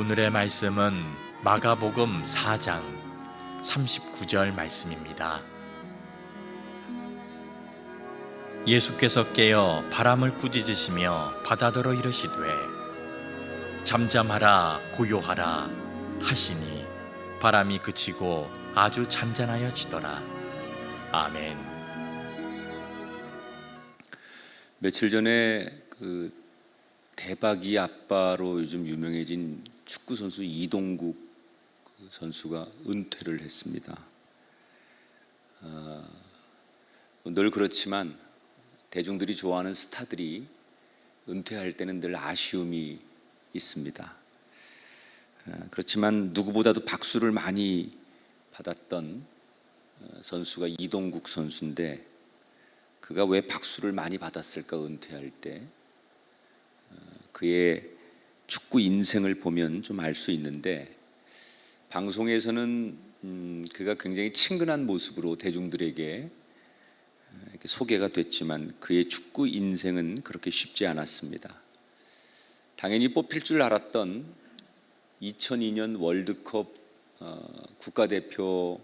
오늘의 말씀은 마가복음 4장 39절 말씀입니다. 예수께서 깨어 바람을 꾸짖으시며 바다더러 이르시되 잠잠하라 고요하라 하시니 바람이 그치고 아주 잔잔하여지더라. 아멘. 며칠 전에 그 대박이 아빠로 요즘 유명해진 축구 선수 이동국 선수가 은퇴를 했습니다. 늘 그렇지만 대중들이 좋아하는 스타들이 은퇴할 때는 늘 아쉬움이 있습니다. 그렇지만 누구보다도 박수를 많이 받았던 선수가 이동국 선수인데, 그가 왜 박수를 많이 받았을까? 은퇴할 때 그의 축구 인생을 보면 좀 알 수 있는데, 방송에서는 그가 굉장히 친근한 모습으로 대중들에게 이렇게 소개가 됐지만 그의 축구 인생은 그렇게 쉽지 않았습니다. 당연히 뽑힐 줄 알았던 2002년 월드컵 국가대표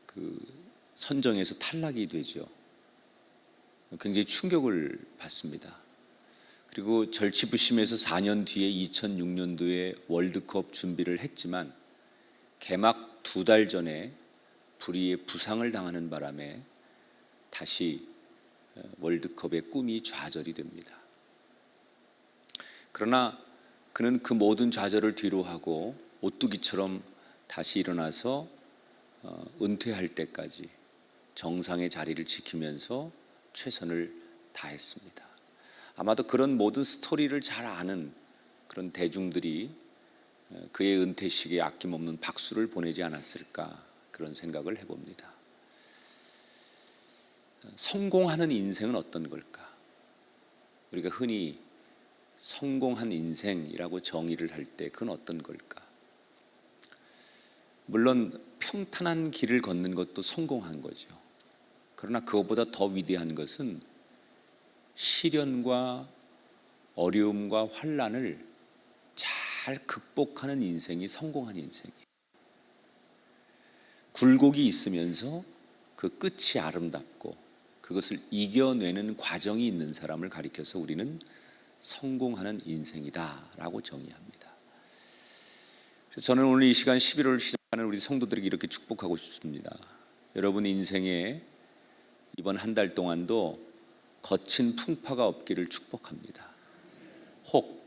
그 선정에서 탈락이 되죠. 굉장히 충격을 받습니다. 그리고 절치부심해서 4년 뒤에 2006년도에 월드컵 준비를 했지만 개막 2달 전에 불의의 부상을 당하는 바람에 다시 월드컵의 꿈이 좌절이 됩니다. 그러나 그는 그 모든 좌절을 뒤로하고 오뚜기처럼 다시 일어나서 은퇴할 때까지 정상의 자리를 지키면서 최선을 다했습니다. 아마도 그런 모든 스토리를 잘 아는 그런 대중들이 그의 은퇴식에 아낌없는 박수를 보내지 않았을까, 그런 생각을 해봅니다. 성공하는 인생은 어떤 걸까? 우리가 흔히 성공한 인생이라고 정의를 할 때 그건 어떤 걸까? 물론 평탄한 길을 걷는 것도 성공한 거죠. 그러나 그것보다 더 위대한 것은 시련과 어려움과 환난을 잘 극복하는 인생이 성공한 인생이에요. 굴곡이 있으면서 그 끝이 아름답고 그것을 이겨내는 과정이 있는 사람을 가리켜서 우리는 성공하는 인생이다라고 정의합니다. 그래서 저는 오늘 이 시간 11월 시작하는 우리 성도들에게 이렇게 축복하고 싶습니다. 여러분 인생에 이번 한 달 동안도 거친 풍파가 없기를 축복합니다. 혹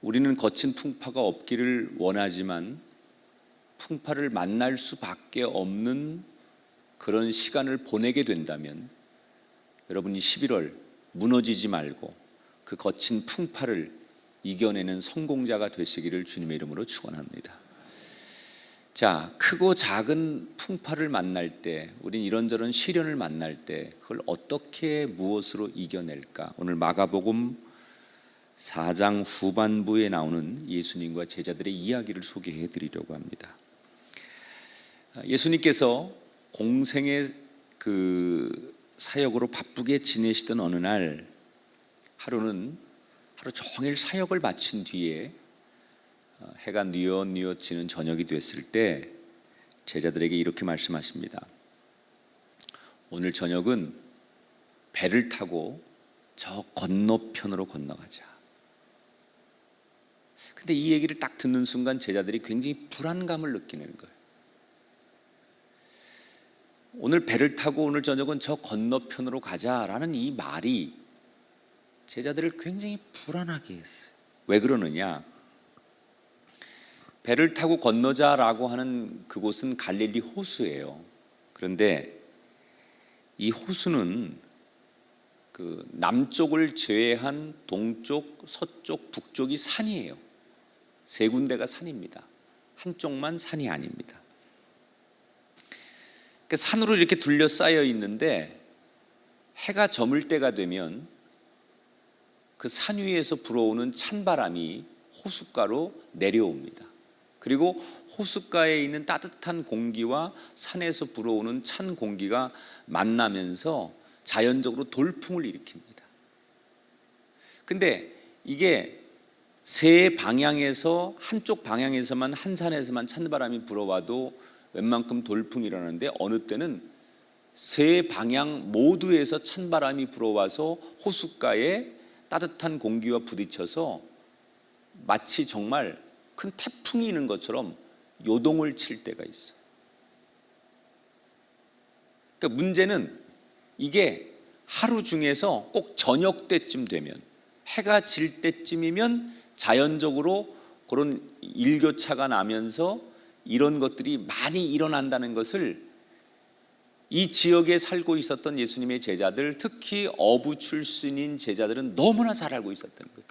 우리는 거친 풍파가 없기를 원하지만 풍파를 만날 수밖에 없는 그런 시간을 보내게 된다면 여러분이 11월 무너지지 말고 그 거친 풍파를 이겨내는 성공자가 되시기를 주님의 이름으로 축원합니다. 자, 크고 작은 풍파를 만날 때, 우린 이런저런 시련을 만날 때 그걸 어떻게 무엇으로 이겨낼까? 오늘 마가복음 4장 후반부에 나오는 예수님과 제자들의 이야기를 소개해 드리려고 합니다. 예수님께서 공생의 그 사역으로 바쁘게 지내시던 어느 날, 하루 종일 사역을 마친 뒤에 해가 뉘엿뉘엿 지는 저녁이 됐을 때 제자들에게 이렇게 말씀하십니다. 오늘 저녁은 배를 타고 저 건너편으로 건너가자. 근데 이 얘기를 딱 듣는 순간 제자들이 굉장히 불안감을 느끼는 거예요. 오늘 배를 타고 오늘 저녁은 저 건너편으로 가자라는 이 말이 제자들을 굉장히 불안하게 했어요. 왜 그러느냐? 배를 타고 건너자라고 하는 그곳은 갈릴리 호수예요. 그런데 이 호수는 그 남쪽을 제외한 동쪽, 서쪽, 북쪽이 산이에요. 세 군데가 산입니다. 한쪽만 산이 아닙니다. 그러니까 산으로 이렇게 둘러싸여 있는데 해가 저물 때가 되면 그 산 위에서 불어오는 찬바람이 호숫가로 내려옵니다. 그리고 호숫가에 있는 따뜻한 공기와 산에서 불어오는 찬 공기가 만나면서 자연적으로 돌풍을 일으킵니다. 근데 이게 세 방향에서 한쪽 방향에서만 한 산에서만 찬바람이 불어와도 웬만큼 돌풍이 일어나는데 어느 때는 세 방향 모두에서 찬바람이 불어와서 호숫가에 따뜻한 공기와 부딪혀서 마치 정말 큰 태풍이 있는 것처럼 요동을 칠 때가 있어요. 그러니까 문제는 이게 하루 중에서 꼭 저녁 때쯤 되면, 해가 질 때쯤이면 자연적으로 그런 일교차가 나면서 이런 것들이 많이 일어난다는 것을 이 지역에 살고 있었던 예수님의 제자들, 특히 어부 출신인 제자들은 너무나 잘 알고 있었던 거예요.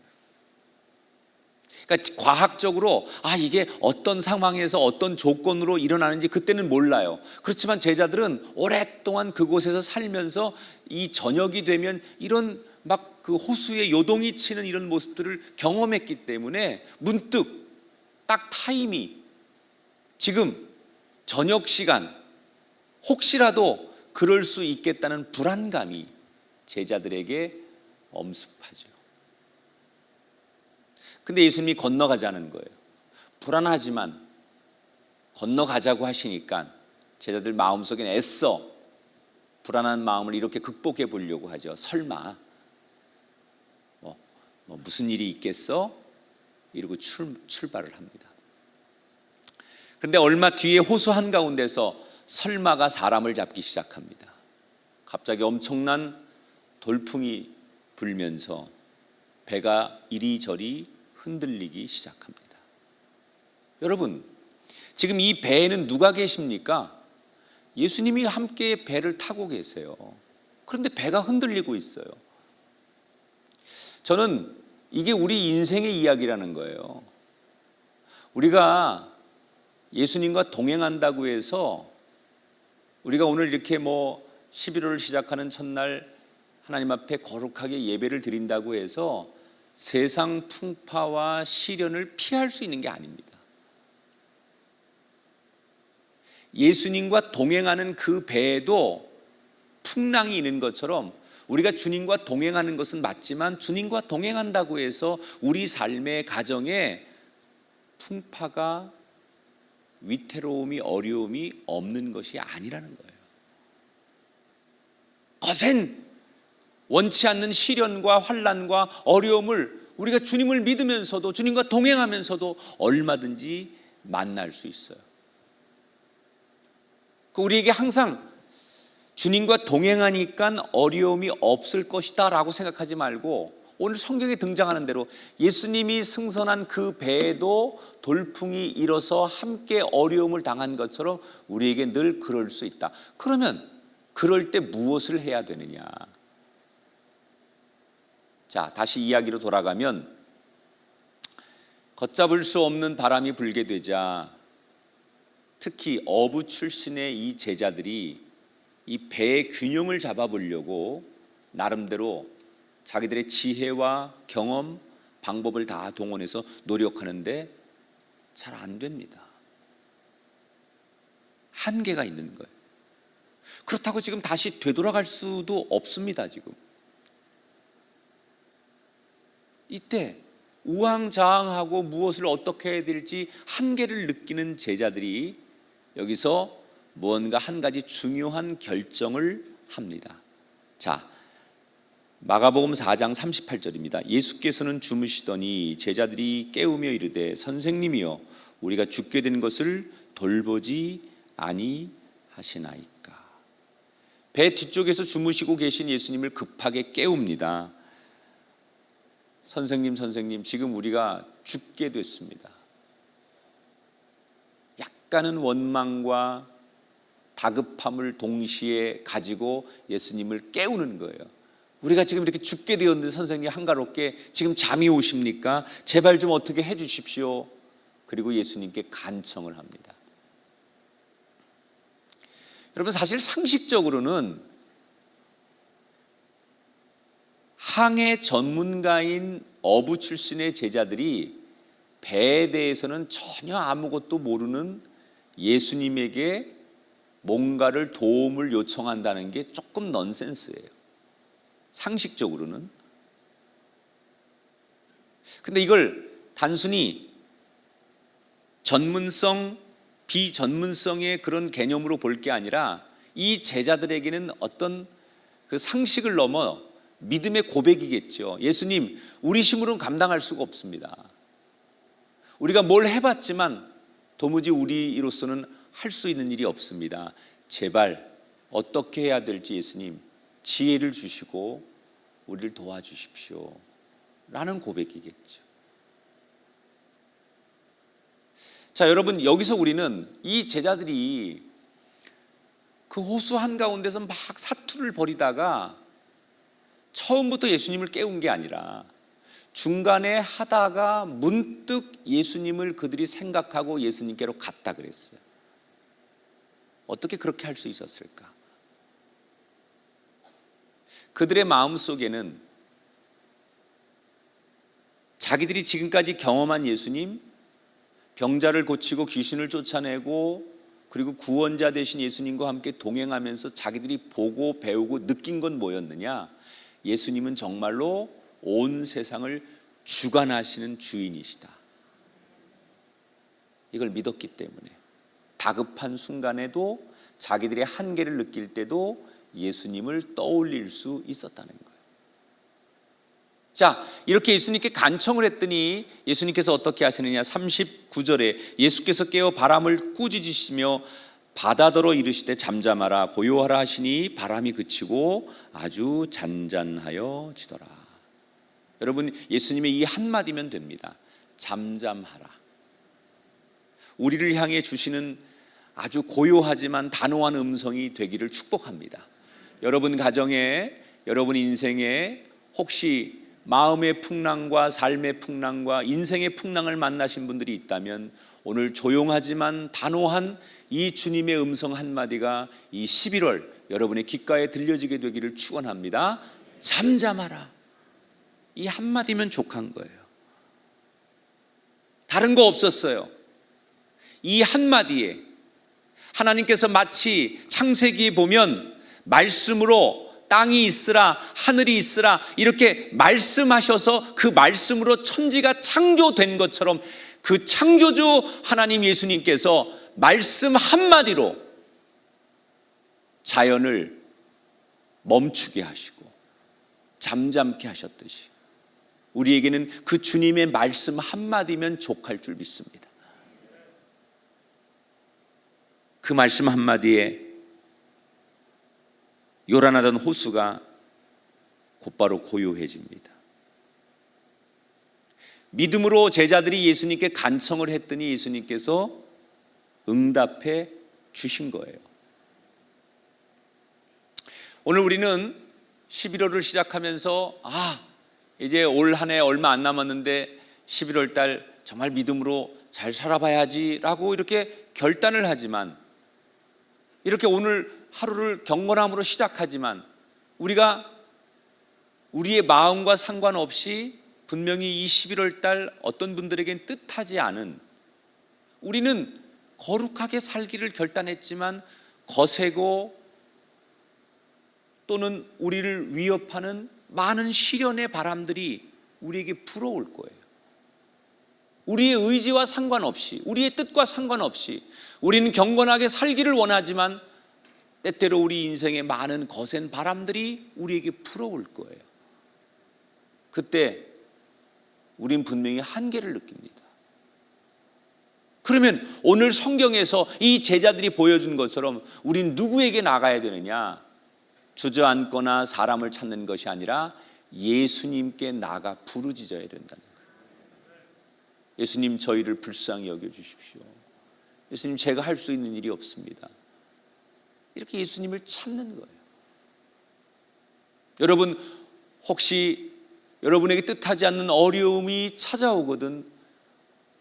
그러니까 과학적으로 이게 어떤 상황에서 어떤 조건으로 일어나는지 그때는 몰라요. 그렇지만 제자들은 오랫동안 그곳에서 살면서 이 저녁이 되면 이런 막 그 호수에 요동이 치는 이런 모습들을 경험했기 때문에 문득 딱 타임이 지금 저녁 시간, 혹시라도 그럴 수 있겠다는 불안감이 제자들에게 엄습하죠. 근데 예수님이 건너가자는 거예요. 불안하지만 건너가자고 하시니까 제자들 마음속엔 애써 불안한 마음을 이렇게 극복해 보려고 하죠. 설마 무슨 일이 있겠어? 이러고 출발을 합니다. 그런데 얼마 뒤에 호수 한가운데서 설마가 사람을 잡기 시작합니다. 갑자기 엄청난 돌풍이 불면서 배가 이리저리 흔들리기 시작합니다. 여러분, 지금 이 배에는 누가 계십니까? 예수님이 함께 배를 타고 계세요. 그런데 배가 흔들리고 있어요. 저는 이게 우리 인생의 이야기라는 거예요. 우리가 예수님과 동행한다고 해서 우리가 오늘 이렇게 11월을 시작하는 첫날 하나님 앞에 거룩하게 예배를 드린다고 해서 세상 풍파와 시련을 피할 수 있는 게 아닙니다. 예수님과 동행하는 그 배에도 풍랑이 있는 것처럼 우리가 주님과 동행하는 것은 맞지만 주님과 동행한다고 해서 우리 삶의 가정에 풍파가, 위태로움이, 어려움이 없는 것이 아니라는 거예요. 거센 원치 않는 시련과 환난과 어려움을 우리가 주님을 믿으면서도, 주님과 동행하면서도 얼마든지 만날 수 있어요. 우리에게 항상 주님과 동행하니까 어려움이 없을 것이다 라고 생각하지 말고, 오늘 성경에 등장하는 대로 예수님이 승선한 그 배에도 돌풍이 일어서 함께 어려움을 당한 것처럼 우리에게 늘 그럴 수 있다. 그러면 그럴 때 무엇을 해야 되느냐? 자, 다시 이야기로 돌아가면 걷잡을 수 없는 바람이 불게 되자 특히 어부 출신의 이 제자들이 이 배의 균형을 잡아보려고 나름대로 자기들의 지혜와 경험, 방법을 다 동원해서 노력하는데 잘 안 됩니다. 한계가 있는 거예요. 그렇다고 지금 다시 되돌아갈 수도 없습니다. 지금 이때 우왕좌왕하고 무엇을 어떻게 해야 될지 한계를 느끼는 제자들이 여기서 무언가 한 가지 중요한 결정을 합니다. 자, 마가복음 4장 38절입니다. 예수께서는 주무시더니 제자들이 깨우며 이르되 선생님이여 우리가 죽게 된 것을 돌보지 아니하시나이까. 배 뒤쪽에서 주무시고 계신 예수님을 급하게 깨웁니다. 선생님, 지금 우리가 죽게 됐습니다. 약간은 원망과 다급함을 동시에 가지고 예수님을 깨우는 거예요. 우리가 지금 이렇게 죽게 되었는데 선생님 한가롭게 지금 잠이 오십니까? 제발 좀 어떻게 해 주십시오. 그리고 예수님께 간청을 합니다. 여러분, 사실 상식적으로는 항해 전문가인 어부 출신의 제자들이 배에 대해서는 전혀 아무것도 모르는 예수님에게 뭔가를 도움을 요청한다는 게 조금 넌센스예요. 상식적으로는. 근데 이걸 단순히 전문성, 비전문성의 그런 개념으로 볼 게 아니라 이 제자들에게는 어떤 그 상식을 넘어 믿음의 고백이겠죠. 예수님, 우리 힘으로는 감당할 수가 없습니다. 우리가 뭘 해봤지만 도무지 우리로서는 할 수 있는 일이 없습니다. 제발 어떻게 해야 될지 예수님 지혜를 주시고 우리를 도와주십시오 라는 고백이겠죠. 자, 여러분, 여기서 우리는 이 제자들이 그 호수 한가운데서 막 사투를 벌이다가 처음부터 예수님을 깨운 게 아니라 중간에 하다가 문득 예수님을 그들이 생각하고 예수님께로 갔다 그랬어요. 어떻게 그렇게 할 수 있었을까? 그들의 마음속에는 자기들이 지금까지 경험한 예수님, 병자를 고치고 귀신을 쫓아내고 그리고 구원자 되신 예수님과 함께 동행하면서 자기들이 보고 배우고 느낀 건 뭐였느냐? 예수님은 정말로 온 세상을 주관하시는 주인이시다. 이걸 믿었기 때문에 다급한 순간에도 자기들의 한계를 느낄 때도 예수님을 떠올릴 수 있었다는 거예요. 자, 이렇게 예수님께 간청을 했더니 예수님께서 어떻게 하시느냐? 39절에 예수께서 깨어 바람을 꾸짖으시며 바다더러 이르시되 잠잠하라 고요하라 하시니 바람이 그치고 아주 잔잔하여지더라. 여러분, 예수님의 이 한마디면 됩니다. 잠잠하라. 우리를 향해 주시는 아주 고요하지만 단호한 음성이 되기를 축복합니다. 여러분 가정에, 여러분 인생에 혹시 마음의 풍랑과 삶의 풍랑과 인생의 풍랑을 만나신 분들이 있다면 오늘 조용하지만 단호한 이 주님의 음성 한마디가 이 11월 여러분의 귓가에 들려지게 되기를 축원합니다. 잠잠하라. 이 한마디면 족한 거예요. 다른 거 없었어요. 이 한마디에 하나님께서 마치 창세기에 보면 말씀으로 땅이 있으라 하늘이 있으라 이렇게 말씀하셔서 그 말씀으로 천지가 창조된 것처럼 그 창조주 하나님 예수님께서 말씀 한마디로 자연을 멈추게 하시고 잠잠케 하셨듯이 우리에게는 그 주님의 말씀 한마디면 족할 줄 믿습니다. 그 말씀 한마디에 요란하던 호수가 곧바로 고요해집니다. 믿음으로 제자들이 예수님께 간청을 했더니 예수님께서 응답해 주신 거예요. 오늘 우리는 11월을 시작하면서 이제 올 한 해 얼마 안 남았는데 11월 달 정말 믿음으로 잘 살아봐야지 라고 이렇게 결단을 하지만 이렇게 오늘 하루를 경건함으로 시작하지만 우리가 우리의 마음과 상관없이 분명히 이 11월 달 어떤 분들에겐 뜻하지 않은 우리는 거룩하게 살기를 결단했지만 거세고 또는 우리를 위협하는 많은 시련의 바람들이 우리에게 불어올 거예요. 우리의 의지와 상관없이 우리의 뜻과 상관없이 우리는 경건하게 살기를 원하지만 때때로 우리 인생에 많은 거센 바람들이 우리에게 불어올 거예요. 그때 우린 분명히 한계를 느낍니다. 그러면 오늘 성경에서 이 제자들이 보여준 것처럼 우린 누구에게 나가야 되느냐? 주저앉거나 사람을 찾는 것이 아니라 예수님께 나가 부르짖어야 된다는 거예요. 예수님, 저희를 불쌍히 여겨주십시오. 예수님, 제가 할 수 있는 일이 없습니다. 이렇게 예수님을 찾는 거예요. 여러분, 혹시 여러분에게 뜻하지 않는 어려움이 찾아오거든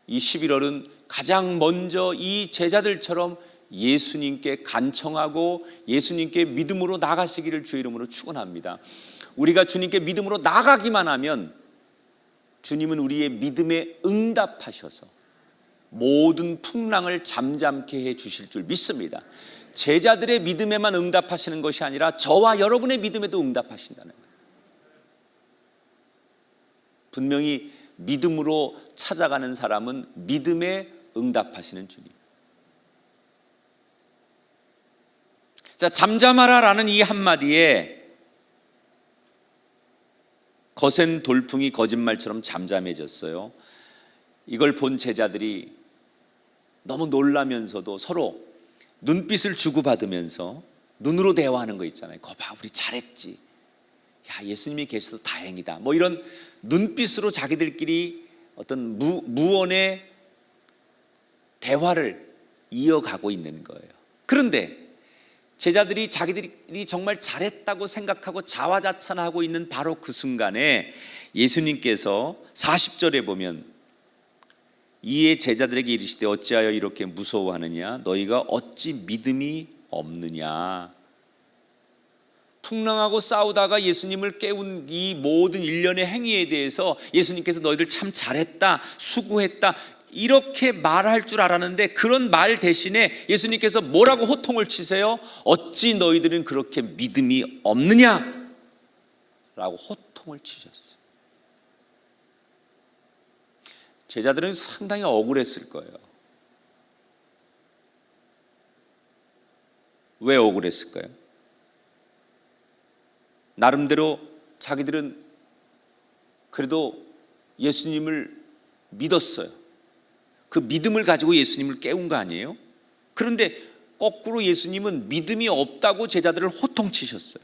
이 11월은 가장 먼저 이 제자들처럼 예수님께 간청하고 예수님께 믿음으로 나가시기를 주의 이름으로 축원합니다. 우리가 주님께 믿음으로 나가기만 하면 주님은 우리의 믿음에 응답하셔서 모든 풍랑을 잠잠케 해 주실 줄 믿습니다. 제자들의 믿음에만 응답하시는 것이 아니라 저와 여러분의 믿음에도 응답하신다는 거예요. 분명히 믿음으로 찾아가는 사람은 믿음에 응답하시는 주님. 자, 잠잠하라라는 이 한마디에 거센 돌풍이 거짓말처럼 잠잠해졌어요. 이걸 본 제자들이 너무 놀라면서도 서로 눈빛을 주고받으면서 눈으로 대화하는 거 있잖아요. 거봐, 우리 잘했지. 야, 예수님이 계셔서 다행이다. 뭐 이런 눈빛으로 자기들끼리 어떤 무언의 대화를 이어가고 있는 거예요. 그런데 제자들이 자기들이 정말 잘했다고 생각하고 자화자찬하고 있는 바로 그 순간에 예수님께서 40절에 보면 이에 제자들에게 이르시되 어찌하여 이렇게 무서워하느냐 너희가 어찌 믿음이 없느냐. 풍랑하고 싸우다가 예수님을 깨운 이 모든 일련의 행위에 대해서 예수님께서 너희들 참 잘했다, 수고했다 이렇게 말할 줄 알았는데 그런 말 대신에 예수님께서 뭐라고 호통을 치세요? 어찌 너희들은 그렇게 믿음이 없느냐? 라고 호통을 치셨어요. 제자들은 상당히 억울했을 거예요. 왜 억울했을까요? 나름대로 자기들은 그래도 예수님을 믿었어요. 그 믿음을 가지고 예수님을 깨운 거 아니에요? 그런데 거꾸로 예수님은 믿음이 없다고 제자들을 호통치셨어요.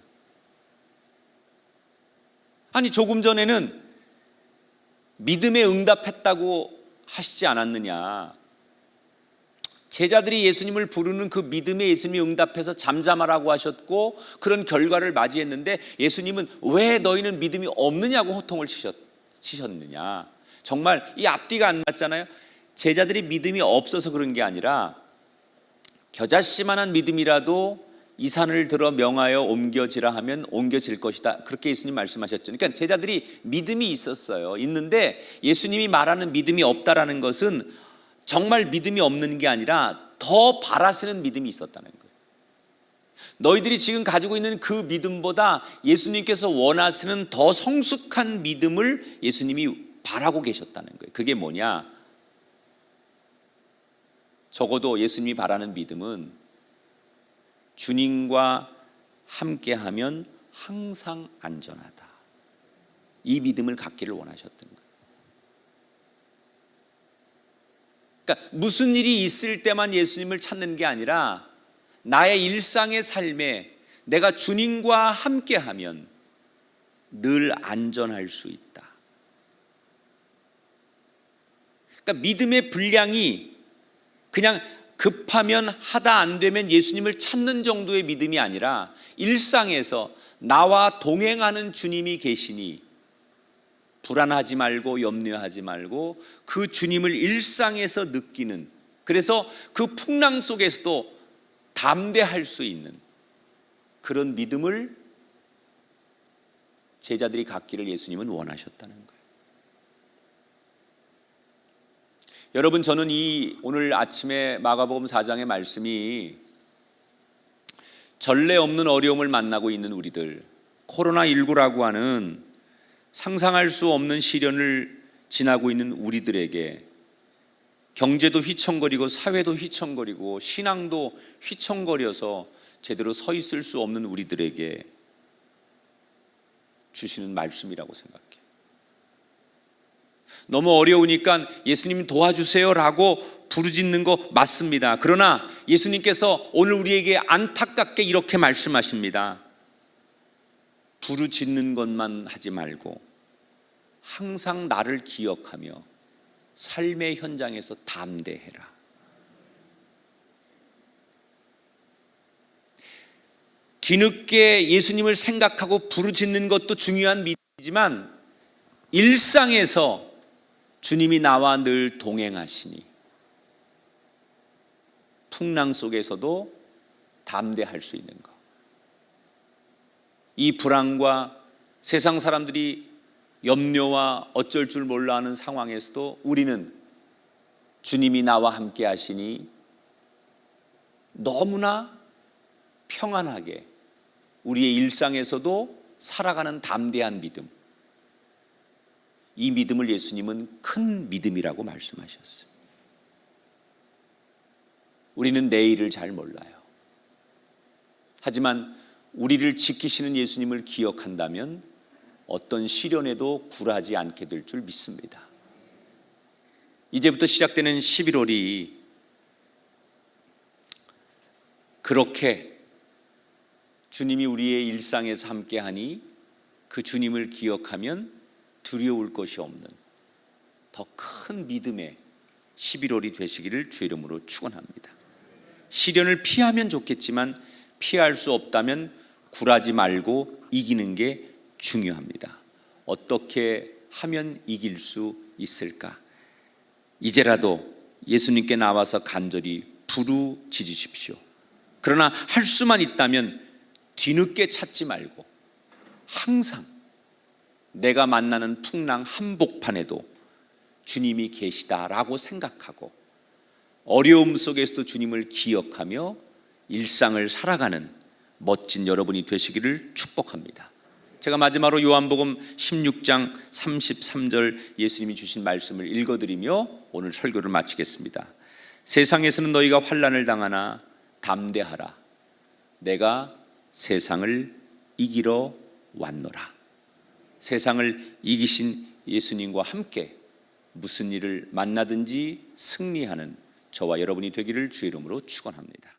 아니, 조금 전에는 믿음에 응답했다고 하시지 않았느냐. 제자들이 예수님을 부르는 그 믿음에 예수님이 응답해서 잠잠하라고 하셨고 그런 결과를 맞이했는데 예수님은 왜 너희는 믿음이 없느냐고 호통을 치셨느냐. 정말 이 앞뒤가 안 맞잖아요. 제자들이 믿음이 없어서 그런 게 아니라 겨자씨만한 믿음이라도 이 산을 들어 명하여 옮겨지라 하면 옮겨질 것이다. 그렇게 예수님 말씀하셨죠. 그러니까 제자들이 믿음이 있었어요. 있는데 예수님이 말하는 믿음이 없다라는 것은 정말 믿음이 없는 게 아니라 더 바라시는 믿음이 있었다는 거예요. 너희들이 지금 가지고 있는 그 믿음보다 예수님께서 원하시는 더 성숙한 믿음을 예수님이 바라고 계셨다는 거예요. 그게 뭐냐? 적어도 예수님이 바라는 믿음은 주님과 함께하면 항상 안전하다. 이 믿음을 갖기를 원하셨던 거예요. 그러니까 무슨 일이 있을 때만 예수님을 찾는 게 아니라 나의 일상의 삶에 내가 주님과 함께하면 늘 안전할 수 있다. 그러니까 믿음의 분량이 그냥 급하면 하다 안 되면 예수님을 찾는 정도의 믿음이 아니라 일상에서 나와 동행하는 주님이 계시니 불안하지 말고 염려하지 말고 그 주님을 일상에서 느끼는, 그래서 그 풍랑 속에서도 담대할 수 있는 그런 믿음을 제자들이 갖기를 예수님은 원하셨다는 거예요. 여러분, 저는 이 오늘 아침에 마가복음 4장의 말씀이 전례 없는 어려움을 만나고 있는 우리들, 코로나19라고 하는 상상할 수 없는 시련을 지나고 있는 우리들에게 경제도 휘청거리고 사회도 휘청거리고 신앙도 휘청거려서 제대로 서 있을 수 없는 우리들에게 주시는 말씀이라고 생각해요. 너무 어려우니까 예수님 도와주세요라고 부르짖는 거 맞습니다. 그러나 예수님께서 오늘 우리에게 안타깝게 이렇게 말씀하십니다. 부르짖는 것만 하지 말고 항상 나를 기억하며 삶의 현장에서 담대해라. 뒤늦게 예수님을 생각하고 부르짖는 것도 중요한 믿음이지만 일상에서 주님이 나와 늘 동행하시니 풍랑 속에서도 담대할 수 있는 것. 이 불안과 세상 사람들이 염려와 어쩔 줄 몰라 하는 상황에서도 우리는 주님이 나와 함께 하시니 너무나 평안하게 우리의 일상에서도 살아가는 담대한 믿음. 이 믿음을 예수님은 큰 믿음이라고 말씀하셨어요. 우리는 내일을 잘 몰라요. 하지만 우리를 지키시는 예수님을 기억한다면 어떤 시련에도 굴하지 않게 될 줄 믿습니다. 이제부터 시작되는 11월이 그렇게 주님이 우리의 일상에서 함께하니 그 주님을 기억하면 두려울 것이 없는 더 큰 믿음의 11월이 되시기를 주의 이름으로 축원합니다. 시련을 피하면 좋겠지만 피할 수 없다면 굴하지 말고 이기는 게 중요합니다. 어떻게 하면 이길 수 있을까? 이제라도 예수님께 나와서 간절히 부르짖으십시오. 그러나 할 수만 있다면 뒤늦게 찾지 말고 항상 내가 만나는 풍랑 한복판에도 주님이 계시다라고 생각하고 어려움 속에서도 주님을 기억하며 일상을 살아가는 멋진 여러분이 되시기를 축복합니다. 제가 마지막으로 요한복음 16장 33절 예수님이 주신 말씀을 읽어드리며 오늘 설교를 마치겠습니다. 세상에서는 너희가 환난을 당하나 담대하라. 내가 세상을 이기러 왔노라. 세상을 이기신 예수님과 함께 무슨 일을 만나든지 승리하는 저와 여러분이 되기를 주의 이름으로 축원합니다.